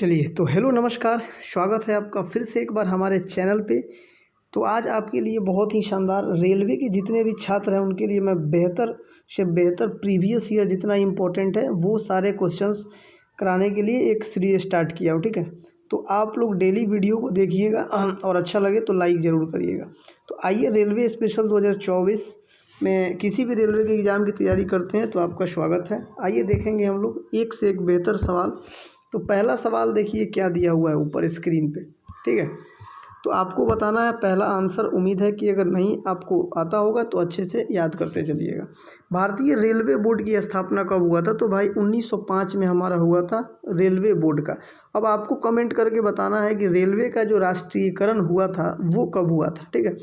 चलिए तो हेलो नमस्कार, स्वागत है आपका फिर से एक बार हमारे चैनल पे। तो आज आपके लिए बहुत ही शानदार रेलवे के जितने भी छात्र हैं उनके लिए मैं बेहतर से बेहतर प्रीवियस ईयर जितना इम्पोर्टेंट है वो सारे क्वेश्चंस कराने के लिए एक सीरीज स्टार्ट किया हो। ठीक है, तो आप लोग डेली वीडियो को देखिएगा और अच्छा लगे तो लाइक ज़रूर करिएगा। तो आइए, रेलवे स्पेशल 2024 में किसी भी रेलवे के एग्ज़ाम की तैयारी करते हैं तो आपका स्वागत है। आइए देखेंगे हम लोग एक से एक बेहतर सवाल। तो पहला सवाल देखिए क्या दिया हुआ है ऊपर स्क्रीन पे। ठीक है, तो आपको बताना है पहला आंसर। उम्मीद है कि अगर नहीं आपको आता होगा तो अच्छे से याद करते चलिएगा। भारतीय रेलवे बोर्ड की स्थापना कब हुआ था? तो भाई 1905 में हमारा हुआ था रेलवे बोर्ड का। अब आपको कमेंट करके बताना है कि रेलवे का जो राष्ट्रीयकरण हुआ था वो कब हुआ था। ठीक है,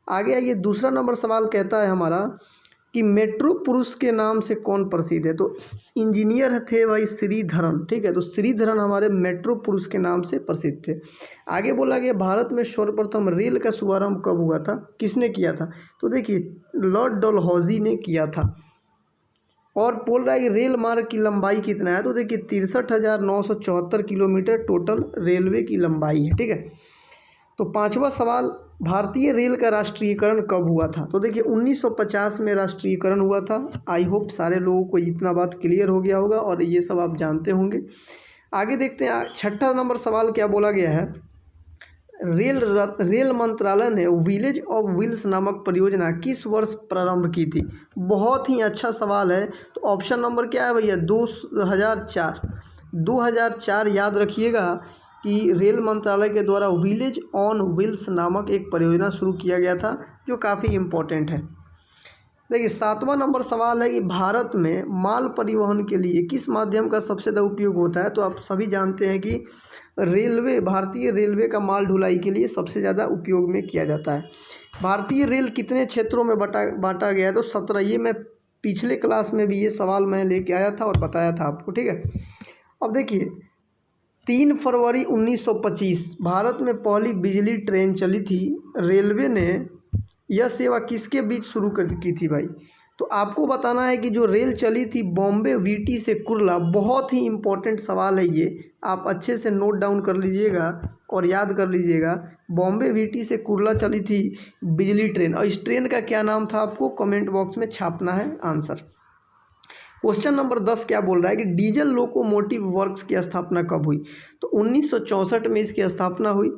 आगे आइए, दूसरा नंबर सवाल कहता है हमारा कि मेट्रो पुरुष के नाम से कौन प्रसिद्ध है? तो इंजीनियर थे भाई श्रीधरन। ठीक है, तो श्रीधरन हमारे मेट्रो पुरुष के नाम से प्रसिद्ध थे। आगे बोला गया भारत में सर्वप्रथम रेल का शुभारंभ कब हुआ था, किसने किया था? तो देखिए लॉर्ड डलहौजी ने किया था। और बोल रहा है कि रेल मार्ग की लंबाई कितना है? तो देखिए 63,974 किलोमीटर टोटल रेलवे की लंबाई है। ठीक है, तो पांचवा सवाल, भारतीय रेल का राष्ट्रीयकरण कब हुआ था? तो देखिए 1950 में राष्ट्रीयकरण हुआ था। आई होप सारे लोगों को इतना बात क्लियर हो गया होगा और ये सब आप जानते होंगे। आगे देखते हैं, छठा नंबर सवाल क्या बोला गया है? रेल मंत्रालय ने विलेज ऑफ व्हील्स नामक परियोजना किस वर्ष प्रारंभ की थी? बहुत ही अच्छा सवाल है। तो ऑप्शन नंबर क्या है भैया? 2004। 2004 याद रखिएगा कि रेल मंत्रालय के द्वारा विलेज ऑन व्हील्स नामक एक परियोजना शुरू किया गया था जो काफ़ी इम्पोर्टेंट है। देखिए सातवां नंबर सवाल है कि भारत में माल परिवहन के लिए किस माध्यम का सबसे ज़्यादा उपयोग होता है? तो आप सभी जानते हैं कि रेलवे, भारतीय रेलवे का माल ढुलाई के लिए सबसे ज़्यादा उपयोग में किया जाता है। भारतीय रेल कितने क्षेत्रों में बांटा गया है? तो 17। ये मैं पिछले क्लास में भी ये सवाल मैं लेके आया था और बताया था आपको। ठीक है, अब देखिए 3 फरवरी 1925 भारत में पहली बिजली ट्रेन चली थी। रेलवे ने यह सेवा किसके बीच शुरू की थी भाई? तो आपको बताना है कि जो रेल चली थी बॉम्बे वीटी से कुर्ला। बहुत ही इम्पोर्टेंट सवाल है ये, आप अच्छे से नोट डाउन कर लीजिएगा और याद कर लीजिएगा। बॉम्बे वीटी से कुर्ला चली थी बिजली ट्रेन, और इस ट्रेन का क्या नाम था आपको कमेंट बॉक्स में छापना है आंसर। क्वेश्चन नंबर 10 क्या बोल रहा है कि डीजल लोकोमोटिव वर्क्स की स्थापना कब हुई? तो 1964 में इसकी स्थापना हुई।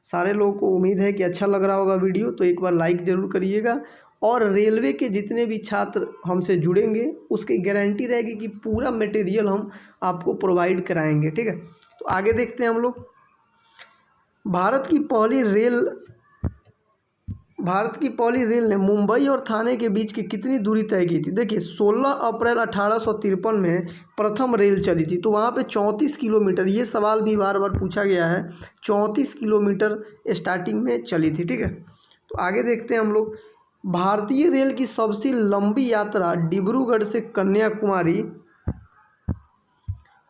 सारे लोगों को उम्मीद है कि अच्छा लग रहा होगा वीडियो, तो एक बार लाइक ज़रूर करिएगा। और रेलवे के जितने भी छात्र हमसे जुड़ेंगे उसकी गारंटी रहेगी कि पूरा मटेरियल हम आपको प्रोवाइड कराएंगे। ठीक है, तो आगे देखते हैं हम लोग। भारत की पहली रेल ने मुंबई और थाने के बीच की कितनी दूरी तय की थी? देखिए 16 अप्रैल 1853 में प्रथम रेल चली थी। तो वहाँ पे 34 किलोमीटर, ये सवाल भी बार बार पूछा गया है, 34 किलोमीटर स्टार्टिंग में चली थी। ठीक है, तो आगे देखते हैं हम लोग। भारतीय रेल की सबसे लंबी यात्रा डिब्रूगढ़ से कन्याकुमारी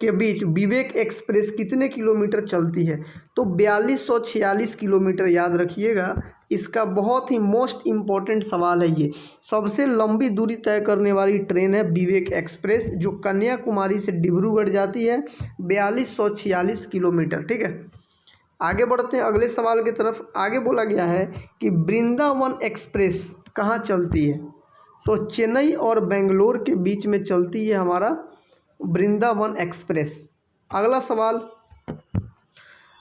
के बीच विवेक एक्सप्रेस कितने किलोमीटर चलती है? तो 4246 किलोमीटर याद रखिएगा। इसका बहुत ही मोस्ट इम्पॉर्टेंट सवाल है ये। सबसे लंबी दूरी तय करने वाली ट्रेन है विवेक एक्सप्रेस जो कन्याकुमारी से डिब्रूगढ़ जाती है, 4246 किलोमीटर। ठीक है, आगे बढ़ते हैं अगले सवाल की तरफ। आगे बोला गया है कि वृंदावन एक्सप्रेस कहाँ चलती है? तो चेन्नई और बेंगलोर के बीच में चलती है हमारा वृंदावन एक्सप्रेस। अगला सवाल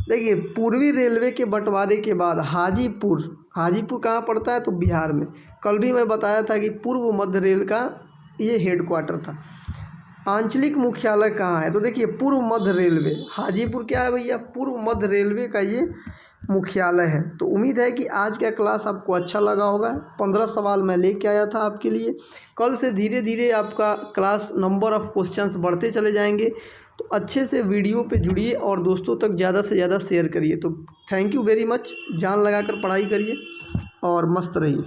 देखिए, पूर्वी रेलवे के बंटवारे के बाद हाजीपुर कहाँ पड़ता है? तो बिहार में। कल भी मैं बताया था कि पूर्व मध्य रेल का ये हेडक्वार्टर था। आंचलिक मुख्यालय कहाँ है? तो देखिए पूर्व मध्य रेलवे, हाजीपुर क्या है भैया? पूर्व मध्य रेलवे का ये मुख्यालय है। तो उम्मीद है कि आज का क्लास आपको अच्छा लगा होगा। 15 सवाल मैं लेके आया था आपके लिए। कल से धीरे धीरे आपका क्लास नंबर ऑफ़ क्वेश्चंस बढ़ते चले जाएंगे। तो अच्छे से वीडियो पे जुड़िए और दोस्तों तक ज़्यादा से ज़्यादा शेयर करिए। तो थैंक यू वेरी मच। जान लगाकर पढ़ाई करिए और मस्त रहिए।